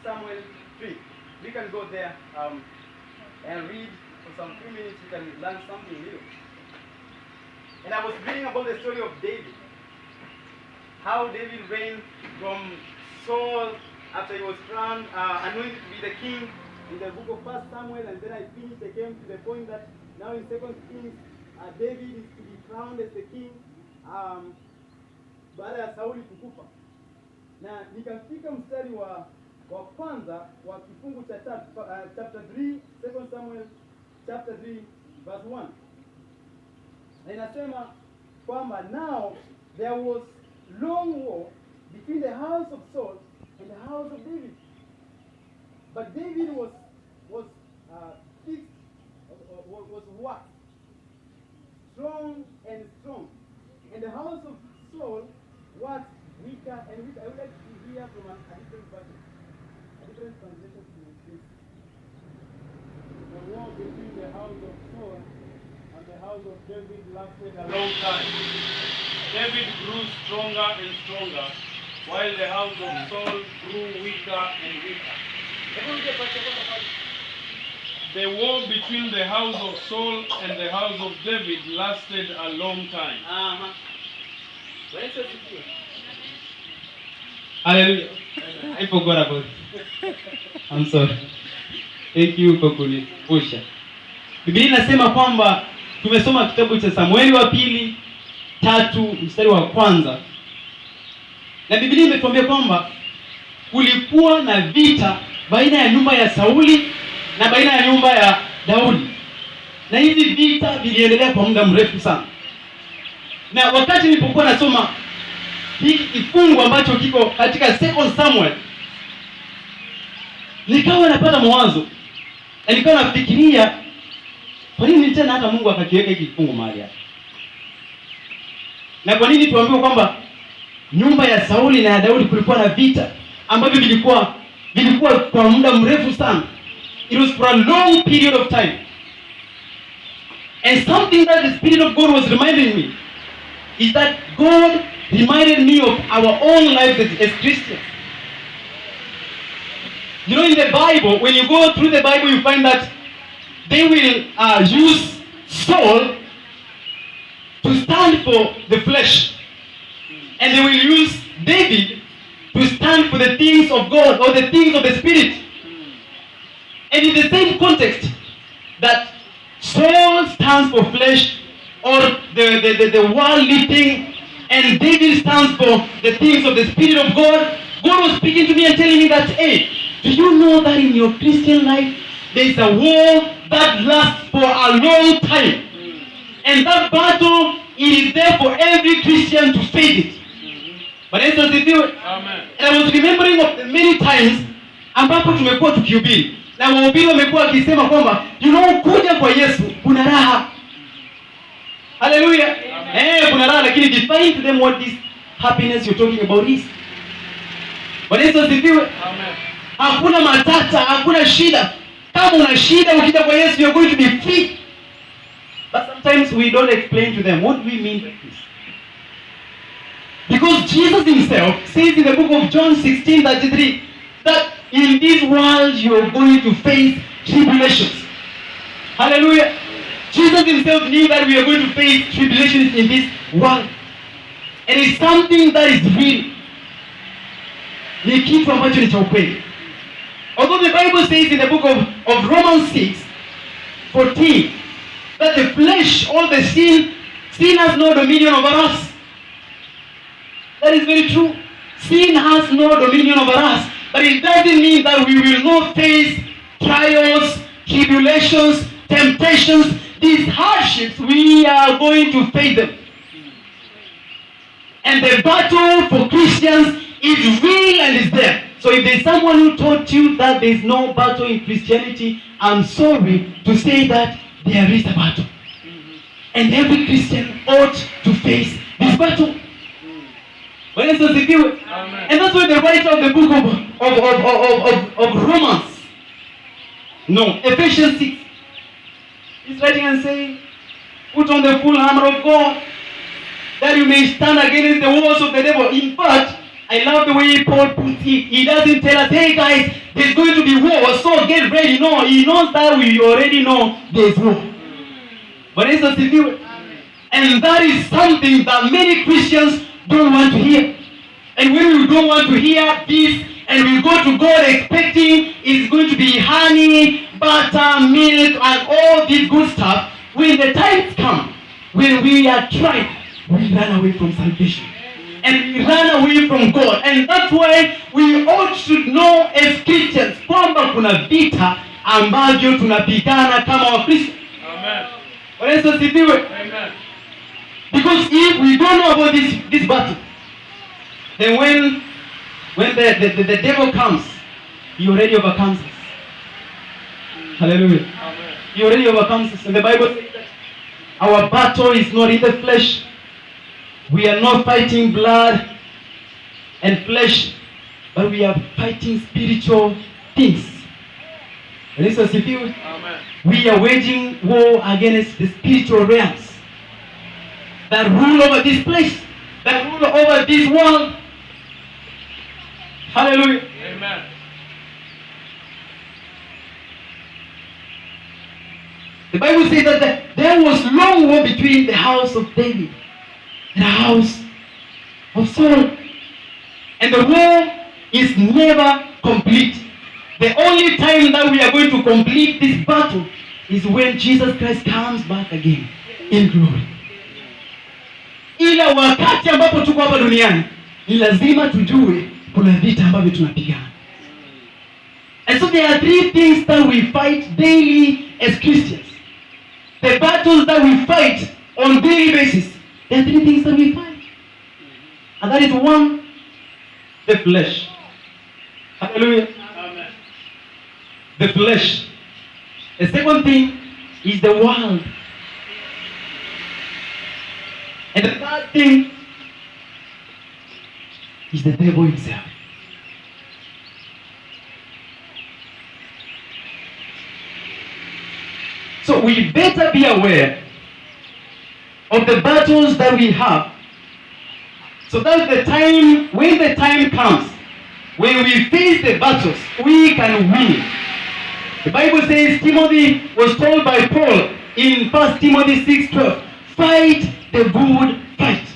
Samuel 3. We can go there and read for some few minutes. We can learn something new. And I was reading about the story of David. How David reigned from Saul after he was crowned, anointed to be the king in the book of 1 Samuel. And then I finished, I came to the point that now in 2 Kings, David is to be crowned as the king baada ya Sauli kukufa. Na nikafika mstari wa kwanza wa kifungu cha chapter 3, 2 Samuel chapter 3 verse 1. Na inasema kwamba now there was long war between the house of Saul and the house of David. But David was fixed, was what? Strong and strong. And the house of Saul was weaker and weaker. I would like to hear from a different version, a different translation to this. The war between the house of Saul and the house of David lasted a long time. David grew stronger and stronger, while the house of Saul grew weaker and weaker. The war between the house of Saul and the house of David lasted a long time. Hallelujah. I forgot about it. I'm sorry. Thank you kwa kunikumbusha. Biblia inasema kwamba tumesoma kitabu cha Samueli wa pili 3 mstari wa kwanza. Na Biblia imetuambia kwamba kulikuwa na vita baina ya nyumba ya Sauli na baina ya nyumba ya Daudi. Na hizi vita viliendelea kwa muda mrefu sana. Na wakati nilipokuwa nasoma hiki kifungu ambacho kiko katika 2 Samuel, nikawa napata mawazo. Na nikawa nafikiria kwa nini tena hata Mungu akakiweka hiki kifungu mahali hapa? Na kwa nini tuambiwe kwamba nyumba ya Sauli na ya Daudi kulikuwa na vita ambavyo vilikuwa kwa muda mrefu sana. It was for a long period of time. And something that the Spirit of God was reminding me is that God reminded me of our own lives as Christians. You know, in the Bible, when you go through the Bible, you find that they will use Saul to stand for the flesh. And they will use David to stand for the things of God or the things of the Spirit. And in the same context, that Saul stands for flesh or the worldly thing, and David stands for the things of the Spirit of God. God was speaking to me and telling me that, hey, do you know that in your Christian life, there is a war that lasts for a long time? And that battle, it is there for every Christian to face it. But as was the view, and I was remembering of the many times ambapo tumekuwa tukihubiri na wahubiri wamekuwa wakisema kwamba kuja kwa Yesu kuna raha. Hallelujah. Kuna raha, lakini define to them what this happiness you're talking about is. But as was the view, hakuna matata, hakuna shida. Kama una shida ukija kwa Yesu, you're going to be free. But sometimes we don't explain to them what we mean by this. Because Jesus himself says in the book of John 16:33 that in this world you are going to face tribulations. Hallelujah. Jesus himself knew that we are going to face tribulations in this world. And it's something that is real. Ni kitu ambacho ni cha ukweli. Although the Bible says in the book of Romans 6:14 that the flesh or the sin has no dominion over us. That is very true. Sin has no dominion over us. But it doesn't mean that we will not face trials, tribulations, temptations, these hardships. We are going to face them. And the battle for Christians is real and is there. So if there's someone who taught you that there's no battle in Christianity, I'm sorry to say that there is a battle. And every Christian ought to face this battle. And that's why the writer of the book of Romans, Ephesians 6, he's writing and saying, put on the full armor of God, that you may stand against the walls of the devil. In fact, I love the way Paul puts it. He doesn't tell us, hey guys, there's going to be war, so get ready. No, he knows that we already know there's war. But it's a civil. And that is something that many Christians don't want to hear. And when we don't want to hear this, and we go to God expecting it's going to be honey, butter, milk, and all this good stuff, when the times come, when we are tried, we run away from salvation. And we run away from God. And that's why we ought to know as Christians kwamba kuna vita ambavyo tunapigana kama Wakristo. Amen. Yesu asifiwe. Amen. Because if we don't know about this battle, then when the devil comes, he already overcomes us. Hallelujah. Amen. He already overcomes us. And the Bible says that our battle is not in the flesh. We are not fighting blood and flesh, but we are fighting spiritual things. Yesu asifiwe. Amen. We are waging war against the spiritual realms that rule over this place, that rule over this world. Hallelujah. Amen. The Bible says that there was long war between the house of David and the house of Saul. And the war is never complete. The only time that we are going to complete this battle is when Jesus Christ comes back again in glory. Ila wakati ambapo tuko hapa duniani, ni lazima tujue kuna vita ambavyo tunapigana. And so there are three things that we fight daily as Christians. The battles that we fight on daily basis, there are three things that we fight. And that is one, the flesh. Hallelujah. Amen. The flesh. The second thing is the world. And the third thing is the devil himself. So we better be aware of the battles that we have, so that when the time comes, when we face the battles, we can win. The Bible says Timothy was told by Paul in 1 Timothy 6:12, fight the good fight.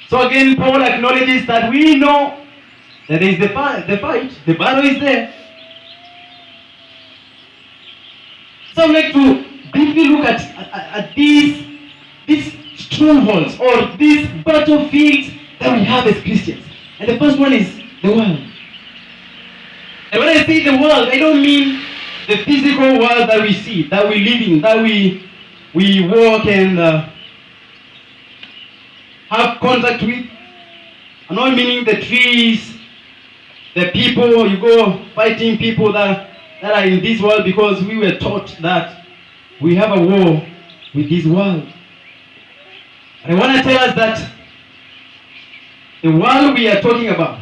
So again, Paul acknowledges that we know that there is the fight, the battle is there. So I'd like to briefly look at these strongholds or these battlefields that we have as Christians. And the first one is the world. And when I say the world, I don't mean the physical world that we see, that we live in, that we walk and have contact with. I'm not meaning the trees, the people, you go fighting people that are in this world, because we were taught that we have a war with this world. I want to tell us that the world we are talking about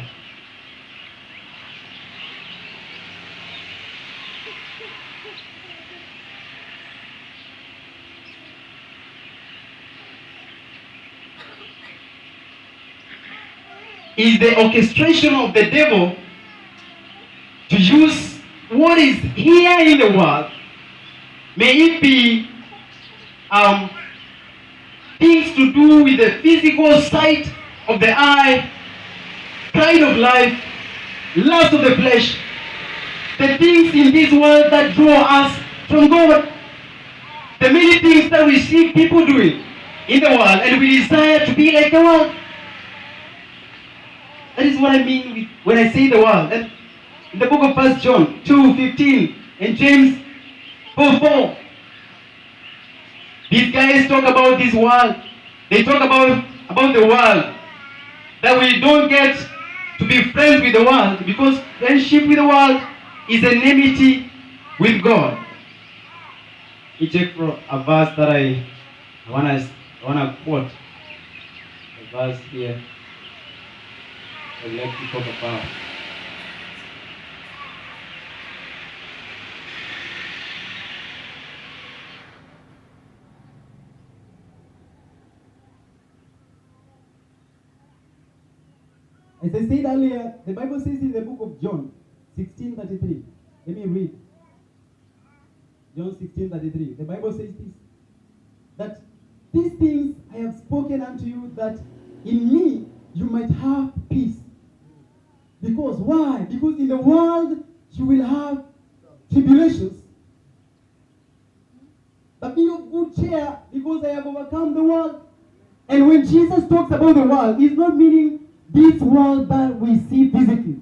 is the orchestration of the devil to use what is here in the world, may it be things to do with the physical sight of the eye, pride of life, lust of the flesh, the things in this world that draw us from God, the many things that we see people doing in the world, and we desire to be like the world. That is what I mean when I say the world. And in the book of 1 John 2:15 and James 4:4, these guys talk about this world. They talk about the world. That we don't get to be friends with the world, because friendship with the world is enmity with God. You check for a verse that I wanna quote. A verse here I'd like to talk about. As I said earlier, the Bible says in the book of John 16:33. Let me read. John 16:33. The Bible says this, that these things I have spoken unto you, that in me you might have peace. Because why? Because in the world you will have tribulations. But be of good cheer, because I have overcome the world. And when Jesus talks about the world, he's not meaning this world that we see physically,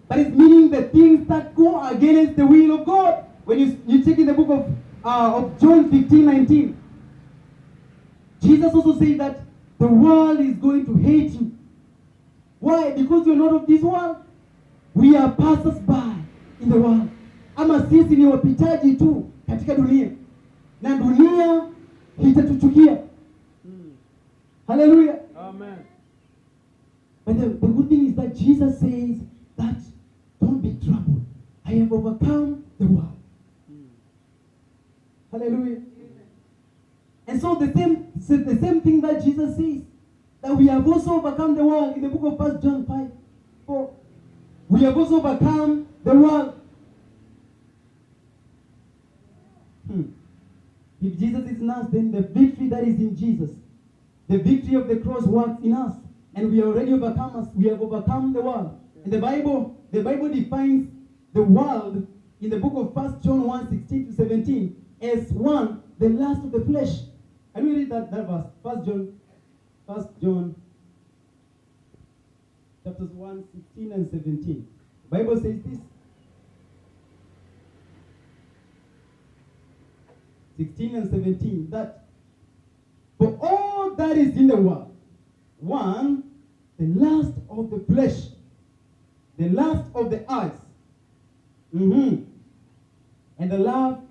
but it's meaning the things that go against the will of God. When you check in the book of John 15:19, Jesus also said that the world is going to hate you. Why? Because you're not of this world. We are passers-by in the world. Ama sisi ni wapitaji tu katika dunia, na dunia itatuchukia. Hallelujah. Amen. But the good thing is that Jesus says that don't be troubled. I have overcome the world. Hallelujah. And so the same thing that Jesus says, that we have also overcome the world in the book of 1 John 5:4. We have also overcome the world. If Jesus is in us, then the victory that is in Jesus, the victory of the cross works in us, and we are already overcome us. We have overcome the world. And the Bible defines the world in the book of 1 John 1:16-17 as one, the lust of the flesh. Can we read that verse? 1 John chapters 1:16 and 17. The Bible says this. 16 and 17, that for all that is in the world, one, the lust of the flesh, the lust of the eyes, and the love,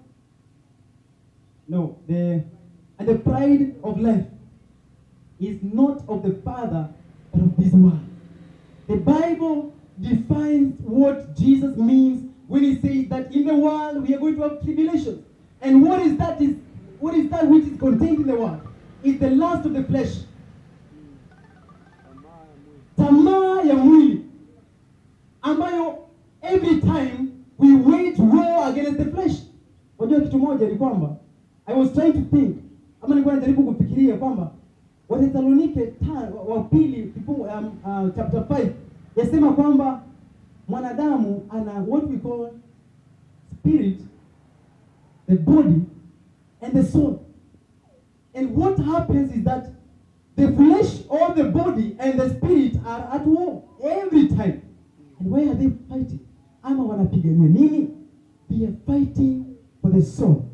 and the pride of life is not of the Father, but of this world. The Bible defines what Jesus means when he says that in the world we are going to have tribulations. And what is that which is contained in the world? It's the lust of the flesh. Tamaa ya mwili, ambayo every time we wage war against the flesh. Unajua kitu moja ni kwamba I was trying to think, ama nilikuwa najaribu kufikiria kwamba Wathesalonike wa pili chapter 5 yasema kwamba mwanadamu ana what we call spirit, the body, and the soul. And what happens is that the flesh or the body and the spirit are at war every time. And why are they fighting? Ama wanapigania nini? They are fighting for the soul.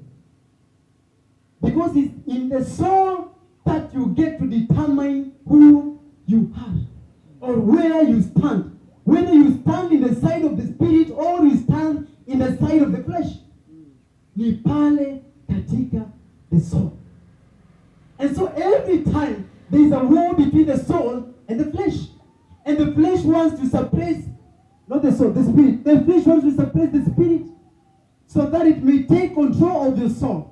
Because it's in the soul that you get to determine who you are or where you stand. Whether you stand in the side of the spirit or you stand in the side of the flesh. Ni pale katika the soul. And so every time there is a war between the soul and the flesh. And the flesh wants to suppress, not the soul, the spirit. The flesh wants to suppress the spirit so that it may take control of your soul.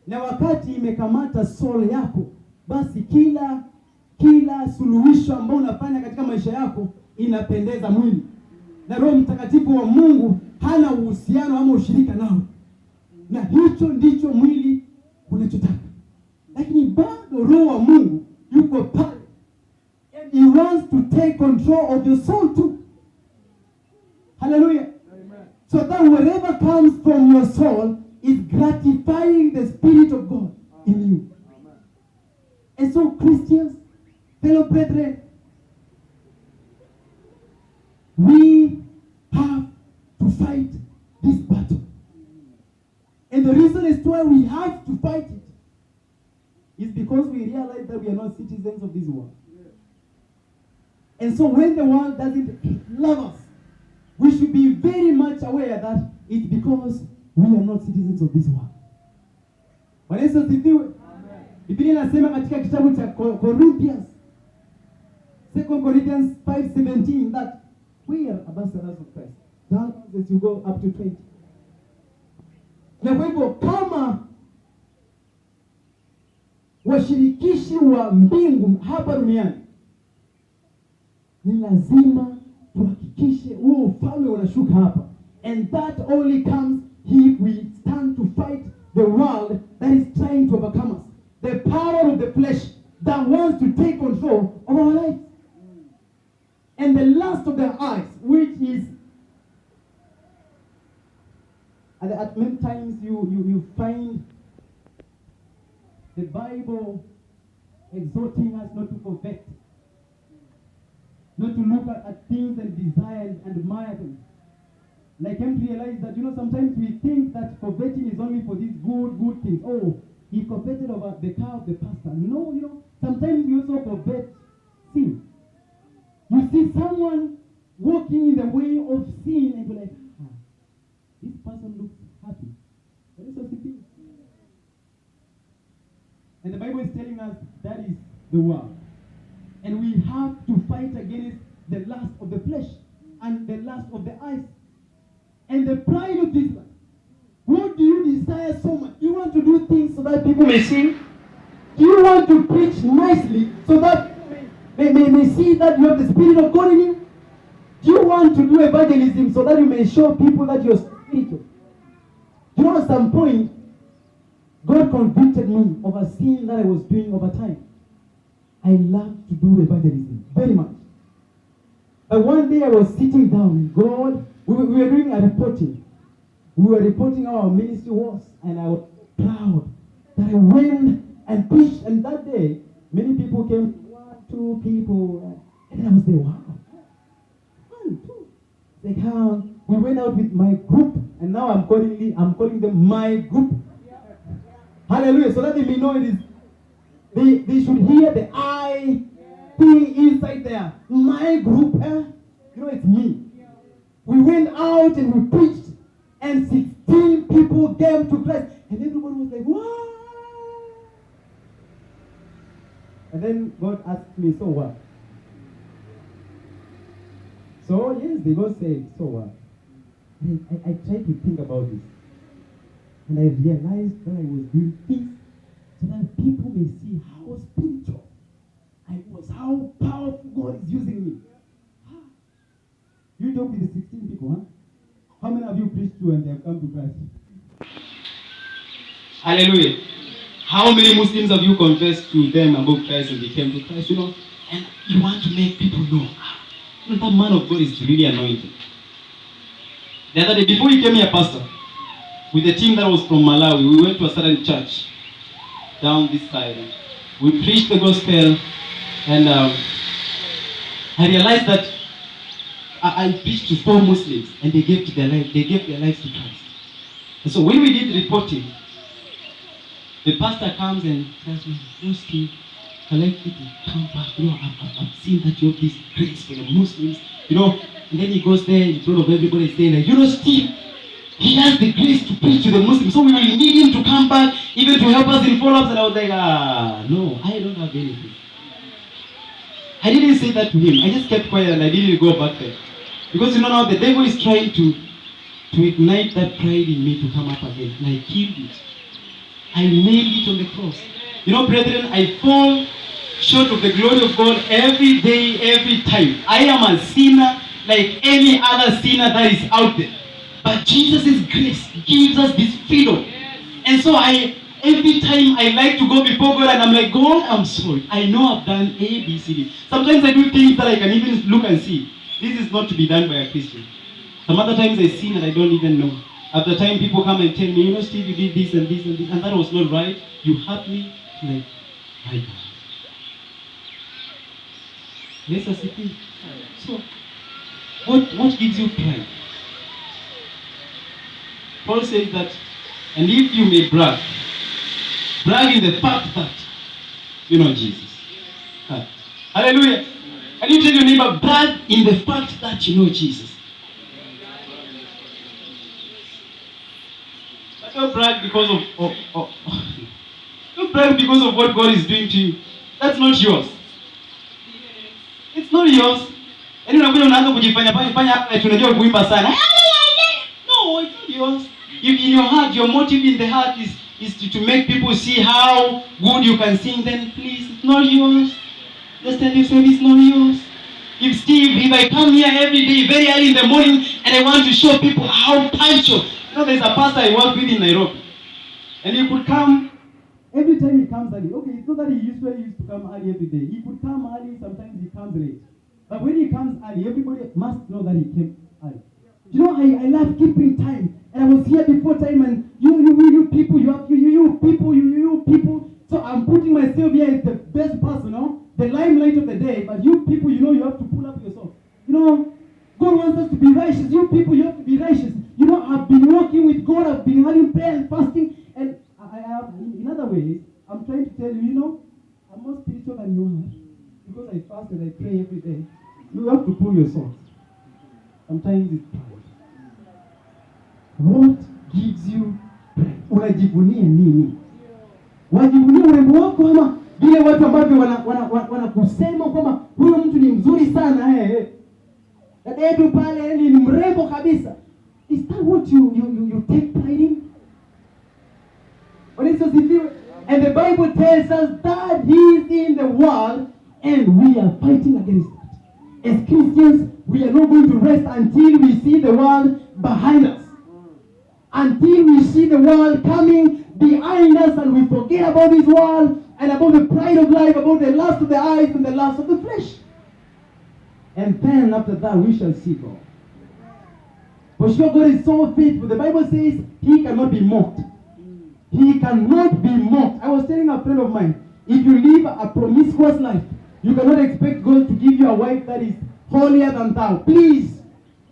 Na wakati imekamata soul yako, basi kila suluhisho ambao unafanya katika maisha yako inapendeza mwili. Na Roho Mtakatifu wa Mungu hana uhusiano ama ushirika nao. Na hicho ndicho mwili unachotaka. Lakini bado Roho wa Mungu yuko pale. And he wants to take control of your soul too. Hallelujah. Amen. So that whatever comes from your soul is gratifying the Spirit of God in you. Amen. And so Christians, fellow brethren, we have to fight this battle. And the reason as to why we have to fight it is because we realize that we are not citizens of this world. And so when the world doesn't love us, we should be very much aware that it's because we are not citizens of this world. Bwana Yesu asifiwe. Biblia inasema katika kitabu cha Corinthians, 2 Corinthians 5:17, that we are ambassadors of Christ. Now as you go up to 20. Na kwa hivyo kama washirikishi wa mbingu hapa duniani, ni lazima tuhakikishe huo ufalme unashuka hapa. And that only comes if we stand to fight the world that is trying to overcome us. The power of the flesh that wants to take control of our lives. And the lust of their eyes, which is, at many times you find the Bible exhorting us not to covet, not to look at things and desire and admire them. And I came to realize that, sometimes we think that coveting is only for these good things. Oh, he coveted over the car of the pastor. No, sometimes we also covet sin. You see someone walking in the way of sin and you're like, this person looks happy. That is what it is. And the Bible is telling us that is the world. And we have to fight against the lust of the flesh and the lust of the eyes and the pride of this life. What do you desire so much? You want to do things so that people may see? Do you want to preach nicely so that people may see that you have the Spirit of God in you? Do you want to do evangelism so that you may show people that you're spiritual? At some point, God convicted me of a sin that I was doing over time. I love to do evangelism very much. But one day I was sitting down, God, we were doing a reporting. We were reporting how our ministry was, and I was proud that I went and preached. And that day, many people came, 1, 2 people, and I was there, wow. 1, 2. Like how we went out with my group, and now I'm calling them my group. Hallelujah. So that they may know it is, they should hear the I thing inside there. My group, it's me. We went out and we preached, and 16 people came to Christ, and everybody was like, what? And then God asked me, so what? So yes, the God said, so what? And I tried to think about this. And I realized that I was doing this so that people may see how spiritual I was, how powerful God is using me. You talk with the 16 people, huh? How many of you preached to and they have come to Christ? Hallelujah. How many Muslims have you confessed to them about Christ and they came to Christ? And you want to make people know, that man of God is really anointed. The other day, before he came here, Pastor, with the team that was from Malawi, we went to a certain church down this side. We preached the gospel, and I realized that I preached to 4 Muslims, and they gave their lives to Christ. And so when we did reporting, the pastor comes and tells me, Steve, I like you to come back. I've seen that you have this grace for the Muslims. And then he goes there in front of everybody saying, Steve, he has the grace to preach to the Muslims, so we will need him to come back, even to help us in follow-ups. And I was like, no, I don't have anything. I didn't say that to him. I just kept quiet and I didn't go back there. Because now the devil is trying to ignite that pride in me to come up again. And I killed it. I nailed it on the cross. Brethren, I fall short of the glory of God every day, every time. I am a sinner like any other sinner that is out there. But Jesus' grace gives us this freedom. And so every time I like to go before God and I'm like, God, I'm sorry. I know I've done A, B, C, D. Sometimes I do things that I can even look and see. This is not to be done by a Christian. Some other times I sin and I don't even know. After time people come and tell me, Steve, you did this and this and this, and that was not right. You hurt me. Like, my God. Yes, as it is. So, what gives you pride? Paul says that, and if you may brag in the fact that you know Jesus. Hallelujah. And you tell your neighbor, brag in the fact that you know Jesus. But don't brag because of don't brag because of what God is doing to you. That's not yours. It's not yours. And unakuja unaanza kujifanya hapa tunajua kuimba sana. No, it's not yours. If in your heart, your motive in the heart is to make people see how good you can sing, then please, it's not yours. Just tell yourself it's not yours. If Steve, if I come here every day very early in the morning and I want to show people how punctual, there's a pastor I work with in Nairobi, and he could come every time he comes early. Okay, it's not that he usually used to come early every day. He could come early, sometimes he comes late. But when he comes early, everybody must know that he came early. I love keeping time. And I was here before time, and you people, you people. So I'm putting myself here as the best person, the limelight of the day. But you people, you have to pull up yourself. God wants us to be righteous. You people, you have to be righteous. I've been working with God. I've been having prayer and fasting. And I have, in other ways, I'm trying to tell you, I'm more spiritual than you are. Because I fast and I pray every day. You have to pull yourself. Sometimes it's pride. What gives you pride? Unajivunia nini? Wajivunia urembo wako ama vile watu ambavyo wanakusema kwamba huyo mtu ni mzuri sana dada yetu pale ni mrembo kabisa. Is that what you take pride in? And the Bible tells us that He is in the world and we are fighting against it. As Christians, we are not going to rest until we see the world behind us. Until we see the world coming behind us and we forget about this world and about the pride of life, about the lust of the eyes and the lust of the flesh. And then after that we shall see God. For sure God is so faithful. The Bible says He cannot be mocked. He cannot be mocked. I was telling a friend of mine, if you live a promiscuous life, you cannot expect God to give you a wife that is holier than thou. Please,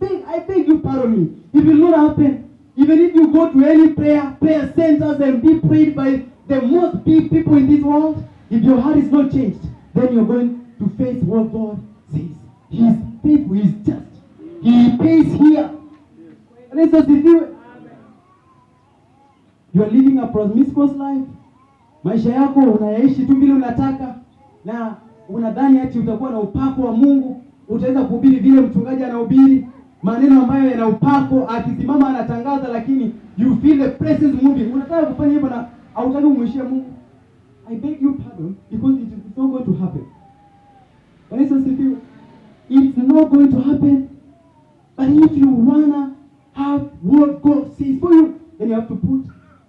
I beg you pardon me. It will not happen. Even if you go to any prayer centers and be prayed by the most big people in this world, if your heart is not changed, then you're going to face what God says. He is faithful, He is just. He pays here. And so if you are living a promiscuous life, maisha yako unayaishi tu vile unataka na unadhani ati utakuwa na upako wa Mungu, utaweza kuhubiri vile mchungaji anahubiri, maneno ambayo yana upako, akisimama anatangaza, lakini you feel the presence moving. Unataka kufanya hivyo na hautaki kumwishia Mungu. I beg you pardon, because it's not going to happen. It's not going to happen. But if you wanna have what God says for you, then you have to put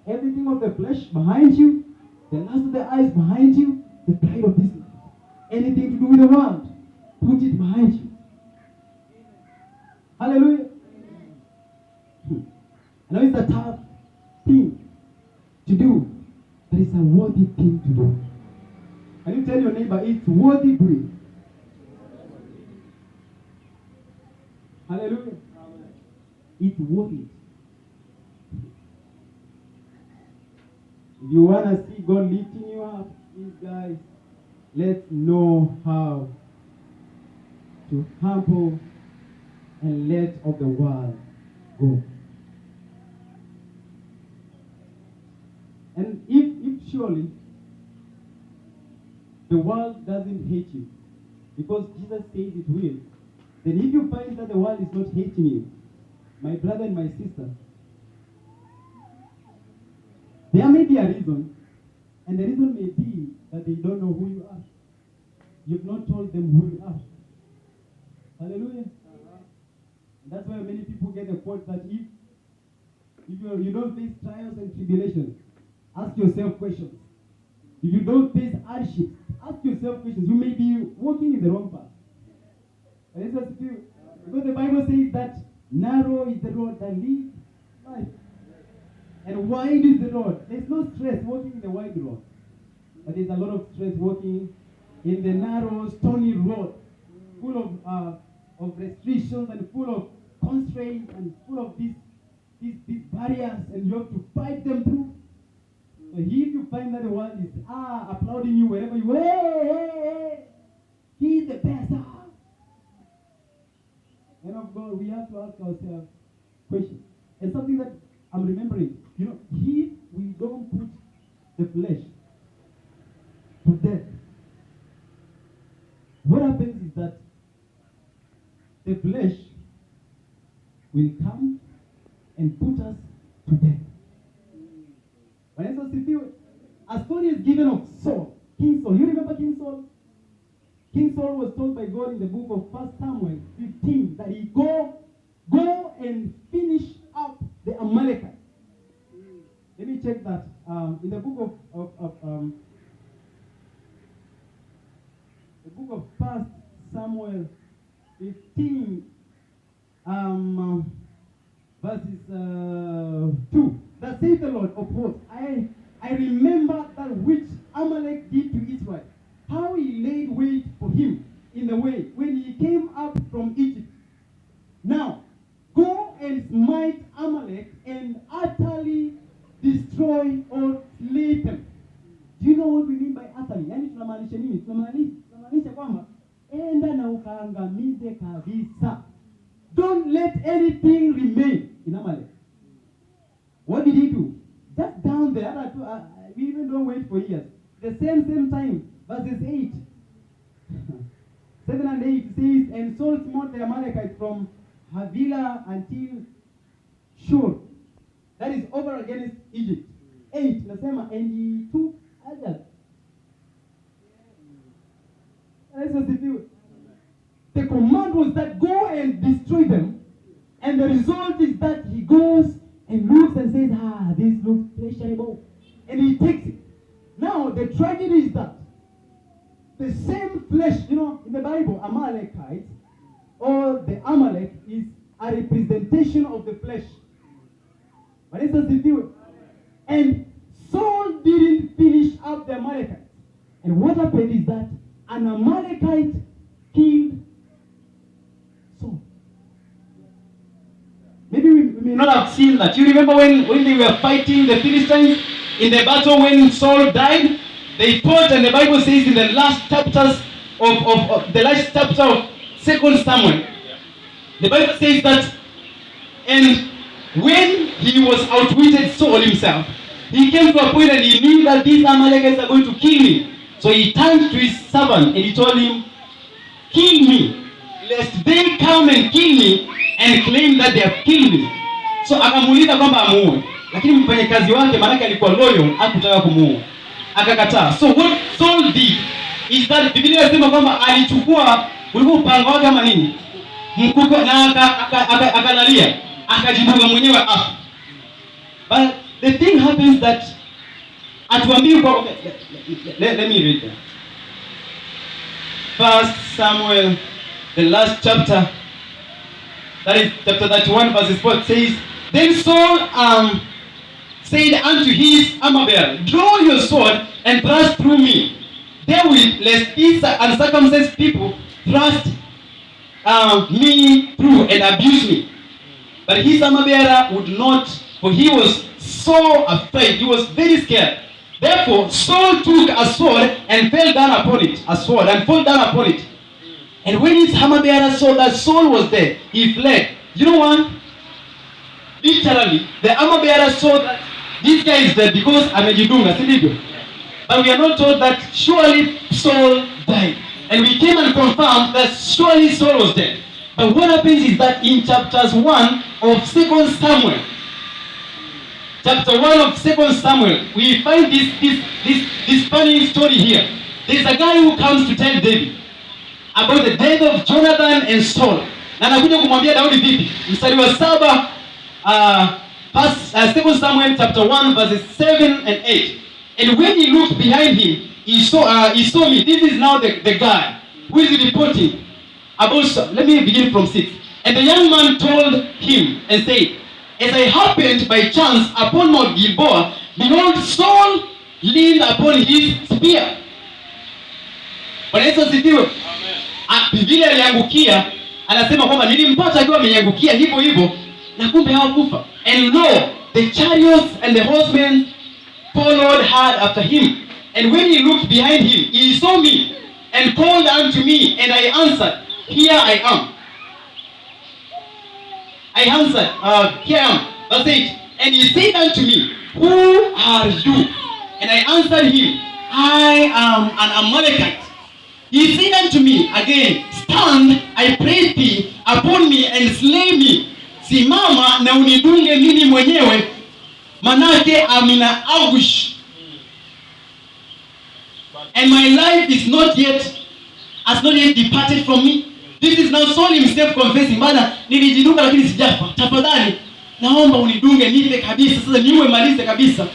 everything of the flesh behind you, the lust of the eyes behind you, the pride of this life. Anything to do with the world, put it behind you. Hallelujah. I know it's a tough thing to do, but it's a worthy thing to do. Can you tell your neighbor it's worthy doing? Hallelujah. It's worth it. If you want to see God lifting you up, these guys, let's know how to humble and let of the world go. And if surely the world doesn't hate you, because Jesus says it will, then if you find that the world is not hating you, my brother and my sister, there may be a reason, and the reason may be that they don't know who you are. You've not told them who you are. Hallelujah. And that's why many people get the quote that if you don't face trials and tribulations, ask yourself questions. If you don't face hardships, ask yourself questions. You may be walking in the wrong path. Because the Bible says that narrow is the road that leads life. And wide is the road. There's no stress walking in the wide road. But there's a lot of stress walking in the narrow, stony road, full of restrictions and full of constraints and full of these barriers, and you have to fight them through. So if you find that the world is applauding you wherever you go, hey, he's the best. And of God, we have to ask ourselves questions. And something that I'm remembering, if we don't put the flesh to death, what happens is that the flesh will come and put us to death. A story is given of Saul, King Saul. You remember King Saul? King Saul was told by God in the book of 1 Samuel 15 that he go and finish up the Amalekites. Let me check that. In the book of 1 Samuel 15, verses 2. That says the Lord of hosts, I remember that which Amalek did to Israel, how he laid wait for him in the way when he came up from Egypt. Now, go and smite Amalek and utterly destroy or slay them. Do you know what we mean by utterly? Yani tunamaanisha nini? Tunamaanisha kwamba enda na ukaangamize kabisa. Don't let anything remain in Amalek. What did he do? Just down there, we even don't wait for years. The same time, verses 8. 7 and 8 says, and Saul smote the Amalekites from Havilah until Shur. That is over against Egypt. 8, nasema, and he took others. The command was that go and destroy them, and the result is that he goes and looks and says, this looks pleasurable, and he takes it. Now the tragedy is that the same flesh, in the Bible, Amalekites or the Amalek is a representation of the flesh. But it's a view. And Saul didn't finish up the Amalekites. And what happened is that an Amalekite killed Saul. Maybe we may not have seen that. You remember when they were fighting the Philistines in the battle when Saul died? They fought, and the Bible says in the last chapters of the last chapter of 2 Samuel, the Bible says that, and when he was outwitted Saul himself, he came to a point and he knew that these Amalekites are going to kill me. So he turned to his servant and he told him, kill me, lest they come and kill me and claim that they have killed me. So akamuuliza kwamba amuue, lakini mfanyakazi wake manake alikuwa loyal, hakutaka kumuua, akakataa. So what Saul did is that Biblia inasema kwamba alichukua ulikuwa upanga wake kama nini, mkuki, na akalalia, akajibuga mwenyewe afu. But the thing happens that atuambiwa kwa let me read that. 1 Samuel, the last chapter, that is chapter 31 verses 4, says, then Saul said unto his armor-bearer, draw your sword and thrust through me therewith, lest these uncircumcised people thrust me through and abuse me. But his armor-bearer would not, for he was so afraid, he was very scared. Therefore Saul took a sword and fell down upon it, And when his armor-bearer saw that Saul was dead, he fled. You know what? Literally, the armor-bearer saw that this guy is dead because amejidunga, si? But we are not told that surely Saul died. And we came and confirmed that surely Saul was dead. But what happens is that in chapters 1 of 2 Samuel, chapter 1 of 2 Samuel, we find this funny story here. There's a guy who comes to tell David about the death of Jonathan and Saul. Na anakuja kumwambia Daudi vipi? Mstari wa 7, 2 Samuel chapter 1 verses 7 and 8. And when he looked behind him, he saw me. This is now the guy who is reporting about Saul. Let me begin from 6. And the young man told him and said, as I happened by chance upon Mount Gilboa, behold, Saul leaned upon his spear. Bwana Yesu asifiwe. Biblia aliangukia, anasema kwamba nilimpata akiwa amenyangukia hivyo hivyo, na kumbe hawakufa. And lo, the chariots and the horsemen followed hard after him. And when he looked behind him, he saw me and called unto me, and I answered, here I am. I answered, here I am. Verse 8. And he said unto me, who are you? And I answered him, I am an Amalekite. He said unto me again, stand, I pray thee, upon me and slay me. Simama na unidunge mimi mwenyewe, manake amina agush. And my life is not yet has not yet departed from me. This is now Saul himself confessing, bana nilijidunga lakini sijafa. Tafadhali naomba unidunge nife kabisa. Sasa niwe malize kabisa.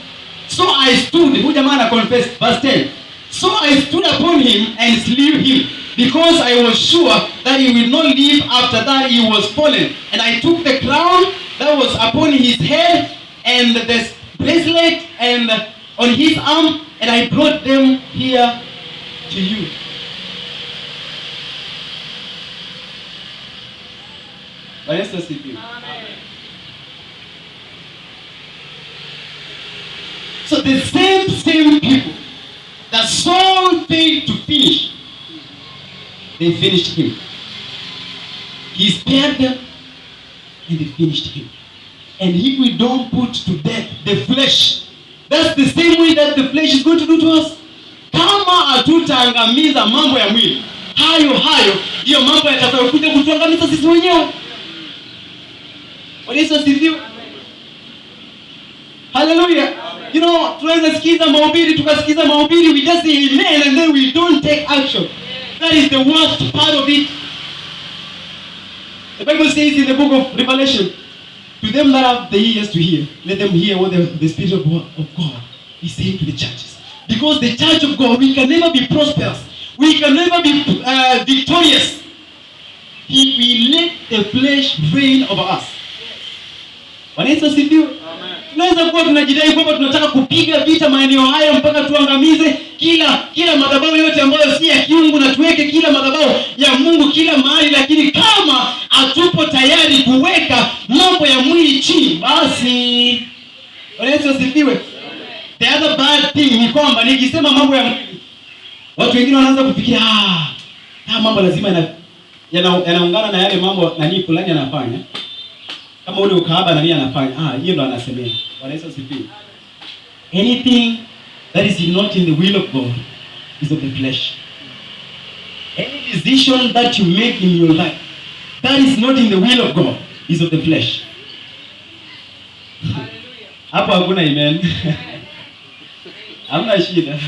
So I stood, huyu jamaa ana confess, verse 10. So I stood upon him and slew him, because I was sure that he will not live after that he was fallen. And I took the crown that was upon his head and the bracelet and on his arm, and I brought them here to you. Yesu asifiwe. So the same people that Saul failed to finish, they finished him. He spared them and they finished him. And if we don't put to death the flesh, that's the same way that the flesh is going to do to us. Kama hatutaangamiza mambo ya mwili, hayo ndiyo mambo yatakayokuja kutuangamiza sisi wenyewe. Yesu asifiwe. Hallelujah. You know, tunaweza sikiza mahubiri, tukasikiza mahubiri, we just say amen and then we don't take action. That is the worst part of it. The Bible says in the book of Revelation, to them that have the ears to hear, let them hear what the Spirit of God is saying to the churches. Because the church of God, we can never be prosperous. We can never be victorious if we let the flesh reign over us. Yesu asifiwe. Tunaweza kuwa tunajidai kwamba tunataka kupiga vita maeneo haya mpaka tuangamize kila madhabahu yote ambayo si ya kiungu, na tuweke kila madhabahu ya Mungu kila mahali, lakini kama hatupo tayari kuweka mambo ya mwili chini, basi Yesu asifiwe. The other bad thing ni kwamba nikisema mambo ya mwili, watu wengine wanaanza kufikiria mambo lazima yanaungana na yale mambo nani fulani anafanya. Kama ule ukahaba nani anafanya, hiyo ndo anasemea. Bwana Yesu asifiwe. Anything that is not in the will of God is of the flesh. Any decision that you make in your life that is not in the will of God is of the flesh. Hapo hakuna amen. Hamna shida.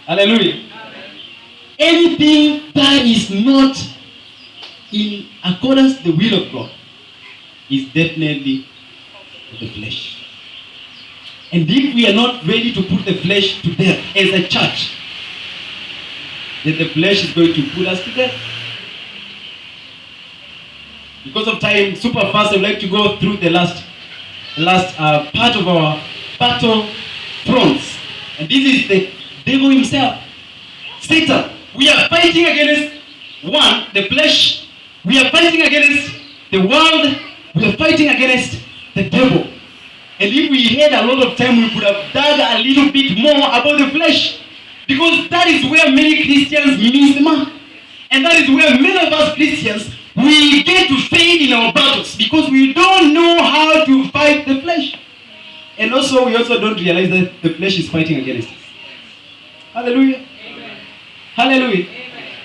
Hallelujah. Anything that is not in accordance to the will of God is definitely the flesh. And if we are not ready to put the flesh to death as a church, then the flesh is going to put us to death. Because of time, super fast, I'd like to go through the last part of our battle fronts. And this is the devil himself, Satan. We are fighting against one, the flesh. We are fighting against the world. We are fighting against the devil. And if we had a lot of time, we could have dug a little bit more about the flesh. Because that is where many Christians miss the mark. And that is where many of us Christians, we get to fail in our battles. Because we don't know how to fight the flesh. And also, we also don't realize that the flesh is fighting against us. Hallelujah. Amen. Hallelujah. Amen.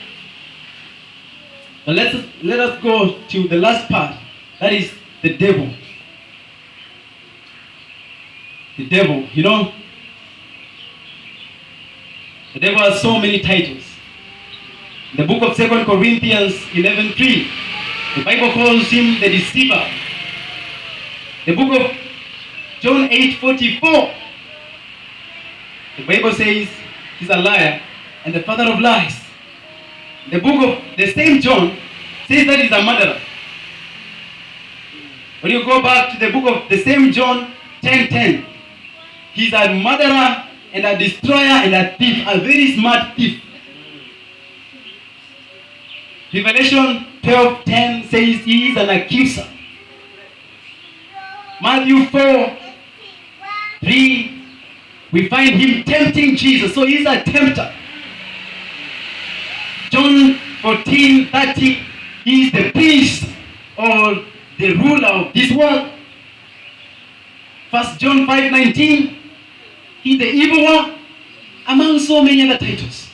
But let us go to the last part. That is the devil. The devil, you know. The devil has so many titles. In the book of 2 Corinthians 11:3, the Bible calls him the deceiver. The book of John 8:44, the Bible says he's a liar and the father of lies. The book of the same John says that he's a murderer. When you go back to the book of the same John 10:10, he's a murderer and a destroyer and a thief, a very smart thief. Revelation 12:10 says he is an accuser. Matthew 4:3, we find him tempting Jesus. So he's a tempter. John 14:30, he is the priest or the ruler of this world. 1 John 5:19, he's the evil one, among so many other titles.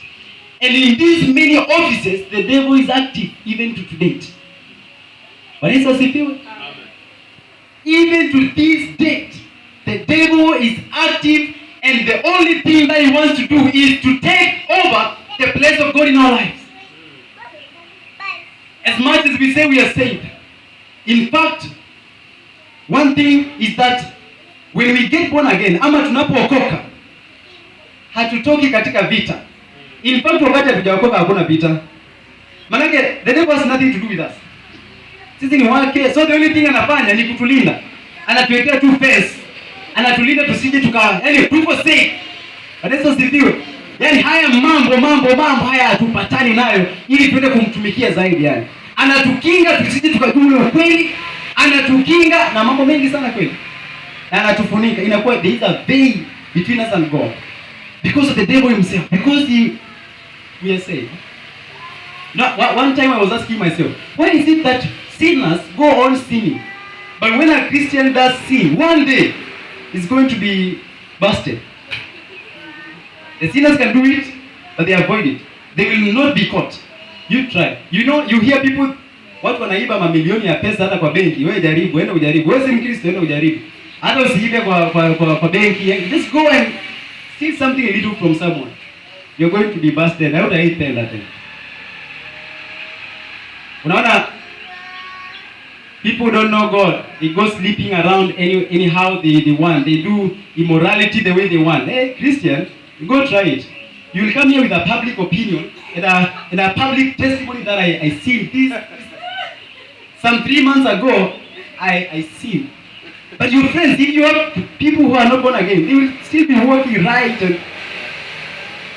And in these many offices, the devil is active even to date. But it's asifiwe. Even to this date, the devil is active, and the only thing that he wants to do is to take over the place of God in our lives. as much as we say we are saved. In fact, one thing is that when we get born again, ama tunapookoka, hatutoki katika vita. In fact, wakati hatujaokoka hakuna vita. Manake the devil has nothing to do with us. Sisi ni wake, so the only thing anafanya ni kutulinda. Anatuwekea tu fence. Anatulinda tusije yani tuko safe. Bado sifiwe. Yani haya mambo haya hatupatani nayo ili tuende kumtumikia zaidi yani. Anatukinga tusije tukajua ukweli, anatukinga na mambo mengi sana kweli. Na anatufunika. Inakuwa there is a veil between us and God. Because of the devil himself. Because we are saved. Now, one time I was asking myself, why is it that sinners go on sinning, but when a Christian does sin, one day it's going to be busted? The sinners can do it, but they avoid it. They will not be caught. You try. You know, you hear people, watu wanaiba mamilioni ya pesa hata kwa benki. Wewe jaribu, enda ujaribu. Wewe si Mkristo, enda ujaribu. Hata usiibe kwa benki. Just go and steal something a little from someone. You're going to be busted. I would hate that thing. Unaona, people don't know God. They go sleeping around anyhow they want. They do immorality the way they want. Hey, Christian, go try it. You will come here with a public opinion and a public testimony that I seen this. Some 3 months ago, I seen. But your friends, if you have people who are not born again, they will still be working right.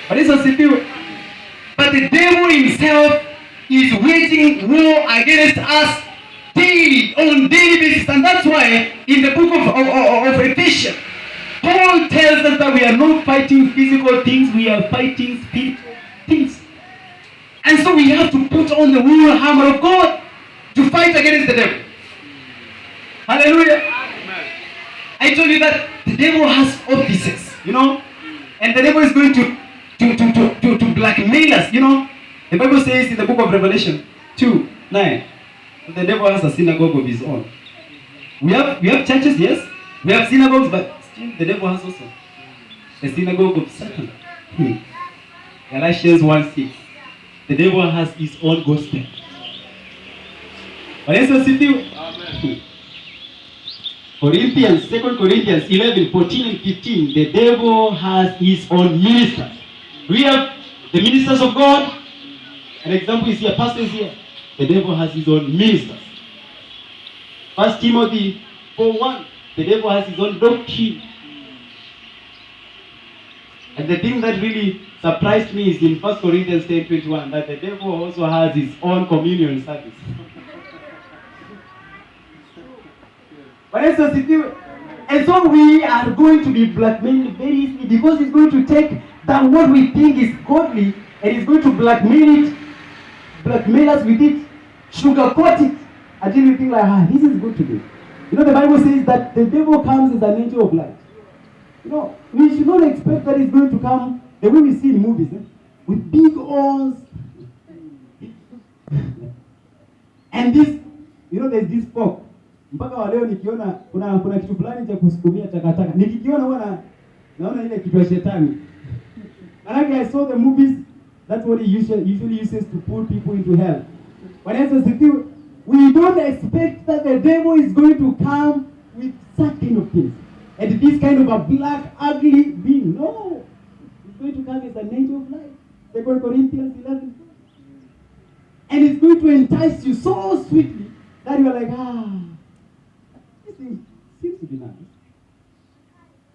But the devil himself is waging war against us daily, on daily basis. And that's why in the book of Ephesians, Paul tells us that we are not fighting physical things, we are fighting spiritual things. And so we have to put on the whole armor of God to fight against the devil. Hallelujah. Amen. I told you that the devil has offices, you know, and the devil is going to blackmail us, you know. The Bible says in the book of Revelation 2:9 that the devil has a synagogue of his own. We have churches, yes. We have synagogues, but still the devil has also a synagogue of Satan. Galatians 1:6. The devil has his own gospel. Amen. Corinthians, 2 Corinthians 11:14 and 15. The devil has his own ministers. We have the ministers of God. An example is here, pastor is here. The devil has his own ministers. 1 Timothy 4:1. The devil has his own doctrine. And the thing that really surprised me is in 1 Corinthians 10:21 that the devil also has his own communion service. And so we are going to be blackmailed very easily because it's going to take that what we think is godly and it's going to blackmail us with it, sugarcoat it, until we think like, this is good to do. You know, the Bible says that the devil comes as an angel of light. You know, we should not expect that he's going to come the way we see in movies, with big horns. And this, you know, there's this fork. Mpaka wa leo nikiona kuna kitu fulani cha kusukumia takataka. Nikikiona huwa naona ile kitu ya shetani. And I saw the movies, that's what he usually uses to pull people into hell. But as we don't expect that the devil is going to come with such kind of things. And this kind of a black, ugly being. No. He's going to come as an angel of light. 2 Corinthians 11. And it's going to entice you so sweetly that you are like, this thing seems to be nice.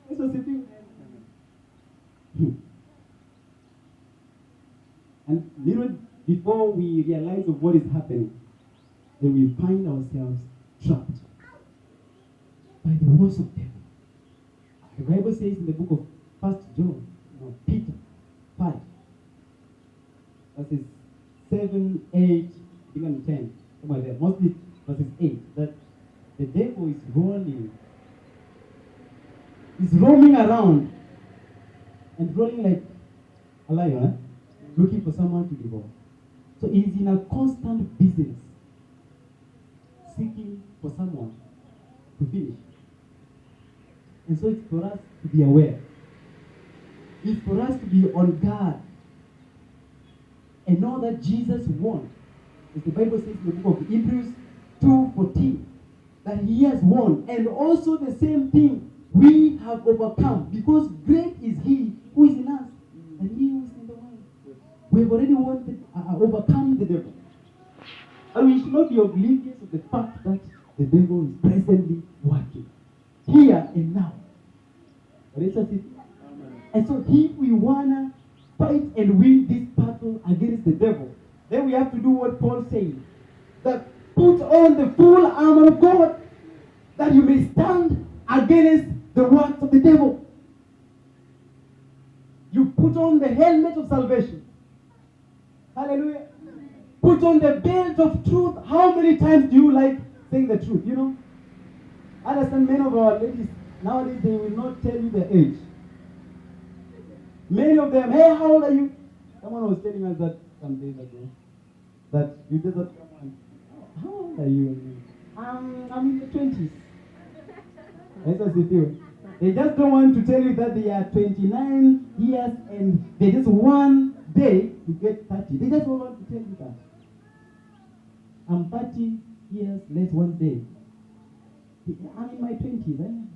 That's what And little before we realize of what is happening, then we find ourselves trapped by the words of devil. The Bible says in the book of 1 John, Peter 5, verses 7, 8, even 10, somewhere there, mostly verses 8, that the devil is rolling. He's roaming around and rolling like a lion, looking for someone to devour. So he's in a constant business, seeking for someone to finish. And so it's for us to be aware. It's for us to be on guard and know that Jesus won. As the Bible says in the book of Hebrews 2:14, that he has won. And also the same thing, we have overcome, because great is he who is in us and he who is in the world. We have already overcome the devil. And we should not be oblivious of the fact that the devil is presently working here and now. And so if we wanna fight and win this battle against the devil, then we have to do what Paul says, that put on the full armor of God, that you may stand against the works of the devil. You put on the helmet of salvation. Hallelujah. Put on the belt of truth. How many times do you like saying the truth? You know, I understand many of our ladies nowadays, they will not tell you their age. Many of them, hey, how old are you? Someone was telling us that some days ago, that you just ask someone, how old are you? I'm in the 20s. That's what they do. They just don't want to tell you that they are 29 years and they just one day to get 30. They just don't want to tell you that. I'm 30 years less one day. I'm in my 20s. Eh?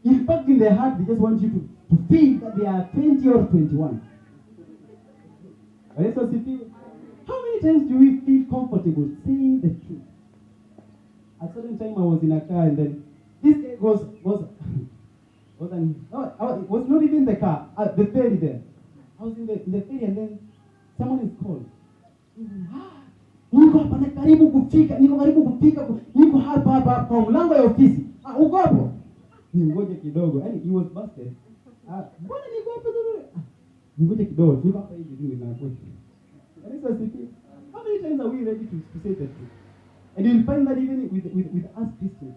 In fact, in their heart, they just want you to feel that they are 20 or 21. Right? So, how many times do we feel comfortable saying the truth? At a certain time, I was in a car, and then this guy it was not even the car, the ferry there. I was in the ferry, and then someone is called. Niko hapa karibu kufika, niko hapa kwa mlango ya ofisi. Uko hapo? Ningoje kidogo. Yaani he was busted. Mbona niko hapa tu? Ningoje kidogo, niko hapa hivi ndio ninakuja. How many times are we ready to say the truth? And you'll find that even with us Christians,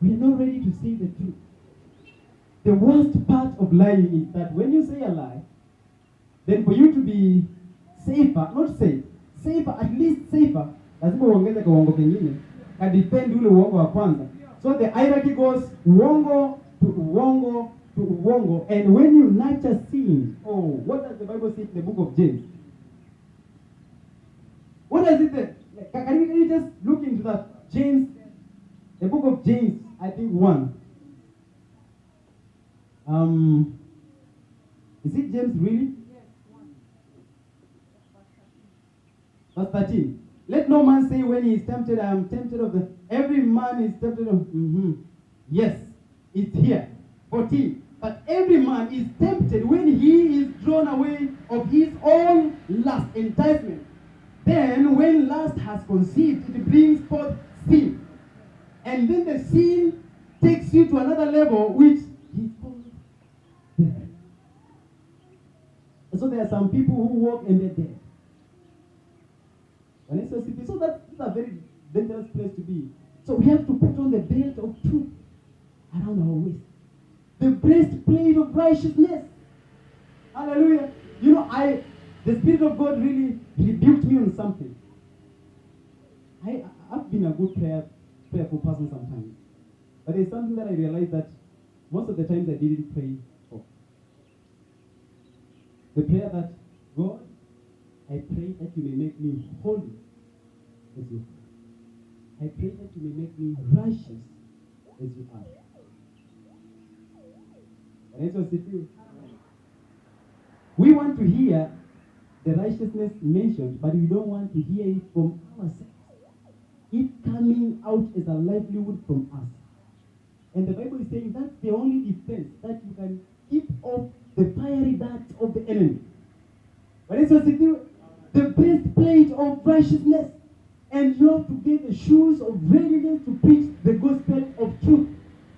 we are not ready to say the truth. The worst part of lying is that when you say a lie, then for you to be safer, not safe, safer, at least safer, lazima uongeze kwa uongo kingine, ka defend ule uongo wa kwanza. So the hierarchy goes uongo to uongo to uongo, and when you nurture sin, what does the Bible say in the book of James? What does it say? Can you just look into that? James, the book of James, I think 1. Is it James really? Yes, 1. Verse 13. Let no man say when he is tempted, I am tempted of the... Every man is tempted of... Yes, it's here. 14. But every man is tempted when he is drawn away of his own lust, enticement. Then when lust has conceived, it brings forth sin. And then the sin takes you to another level, which he calls death. So there are some people who walk in the dead. So that's a very dangerous place to be. So we have to put on the belt of truth around our waist. The breastplate of righteousness. Hallelujah. You know, the Spirit of God really rebuked me on something. I've been a good prayerful person sometimes. But there's something that I realized that most of the times I didn't pray for. The prayer that, God, I pray that you may make me holy as you are. I pray that you may make me righteous as you are. And it was the truth. We want to hear the righteousness mentioned, but we don't want to hear it from ourselves. It coming out as a livelihood from us. And the Bible is saying that's the only defense that you can keep off the fiery darts of the enemy. But it's also the breastplate of righteousness. And you have to get the shoes of readiness to preach the gospel of truth.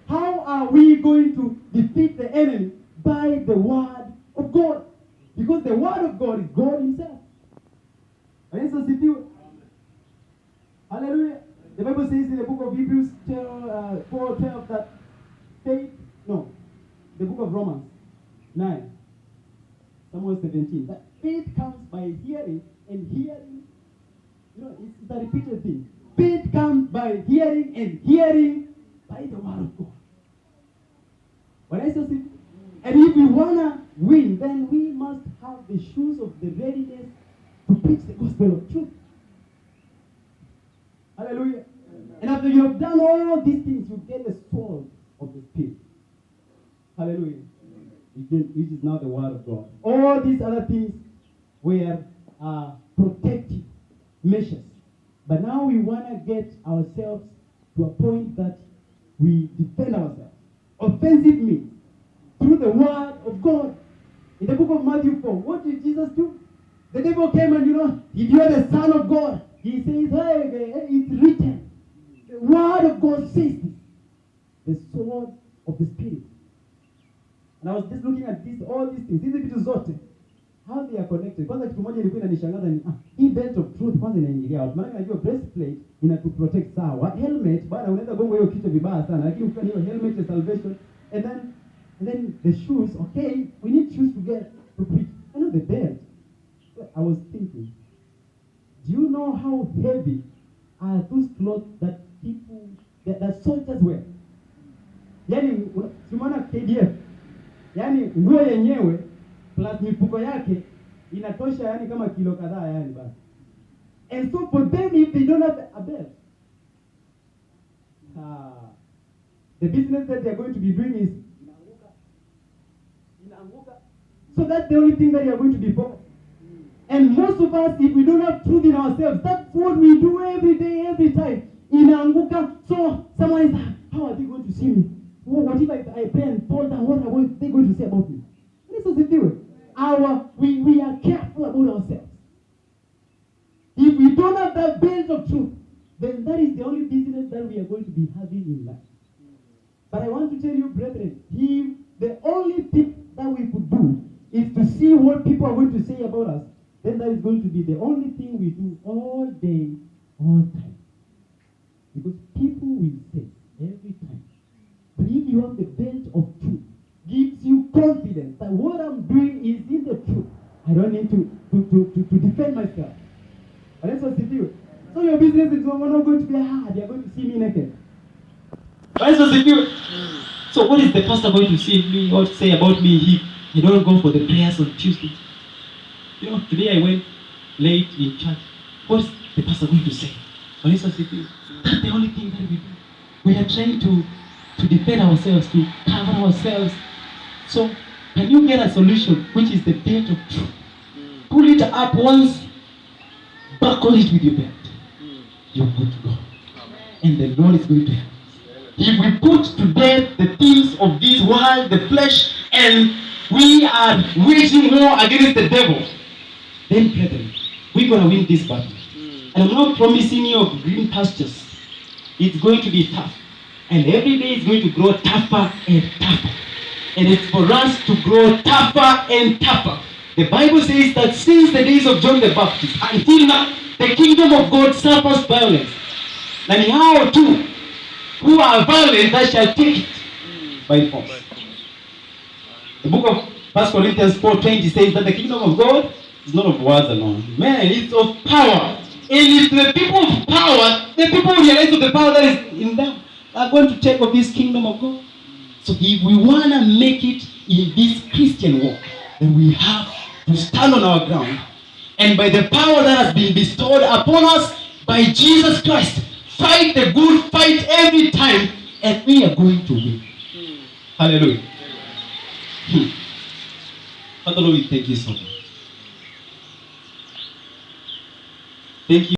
How are we going to defeat the enemy? By the word of God. Because the word of God is God himself. And it's also hallelujah. The Bible says in the book of Hebrews 4:12 that the book of Romans 9, Samuel 17, that faith comes by hearing, and hearing, it's a repeated thing. Faith comes by hearing, and hearing by the word of God. And if we want to win, then we must have the shoes of the readiness to preach the gospel of truth. Hallelujah. And after you have done all these things, you get the sword of the Spirit. Hallelujah. Which is now the word of God. All these other things were protective measures. But now we want to get ourselves to a point that we defend ourselves. Offensive means through the word of God. In the book of Matthew 4, what did Jesus do? The devil came and, if you are the Son of God, he says, hey, it's written. The word of God says this. The sword of the Spirit. And I was just looking at all these things. Hizi vitu zote. How they are connected. Kwanza kitu moja ilikuwa inanishangaza ni hii belt of truth kwanza inaingilia wapi? Maana najua breastplate inatuprotect sawa. Helmet bwana unaweza gonga hiyo kichwa vibaya sana lakini ukiwa hiyo helmet ya salvation and then the shoes, okay, we need shoes to get to preach. I know the belt. I was thinking, do you know how heavy are those clothes that people that soldiers wear? Yaani unaona KDF. Yaani nguo yenyewe plus mifuko yake inatosha yani kama kilo kadhaa yani basi. And so for them if they don't have a belt, the business that they are going to be doing is inaanguka. So that's the only thing that you are going to be focused. And most of us, if we don't have truth in ourselves, that's what we do every day, every time. Inaanguka. So someone is, how are they going to see me? What if I pray and fall down? What are they going to say about me? This is the thing. We are careful about ourselves. If we don't have that belt of truth, then that is the only business that we are going to be having in life. But I want to tell you, brethren, the only thing that we could do is to see what people are going to say about us. Then that is going to be the only thing we do all day, all time. Because people will say every time. But if you have the belt of truth, gives you confidence that what I'm doing is in the truth. I don't need to defend myself. And that's what you do. So your business is not going to be hard. They are going to see me naked. That's what you do. So what is the pastor going to see me or say about me if I don't go for the prayers on Tuesday? Today I went late in church. What is the pastor going to say? That's the only thing that we do. We are trying to defend ourselves, to cover ourselves. So, can you get a solution, which is the belt of truth? Pull it up once, buckle it with your belt. You're good to go. And the Lord is going to help. If we put to death the things of this world, the flesh, and we are waging war against the devil, then, brethren, we're going to win this battle. And I'm not promising you of green pastures. It's going to be tough. And every day it's going to grow tougher and tougher. And it's for us to grow tougher and tougher. The Bible says that since the days of John the Baptist until now, the kingdom of God suffers violence. And how too, who are violent, that shall take it by force. The book of 1 Corinthians 4:20 says that the kingdom of God is not of words alone. Man, it's of power. And it's the people of power, the people who realize of the power that is in them, are going to take of this kingdom of God. So if we want to make it in this Christian walk, then we have to stand on our ground. And by the power that has been bestowed upon us by Jesus Christ, fight the good fight every time, and we are going to win. Hallelujah. Father Lord, we thank you so much. Thank you.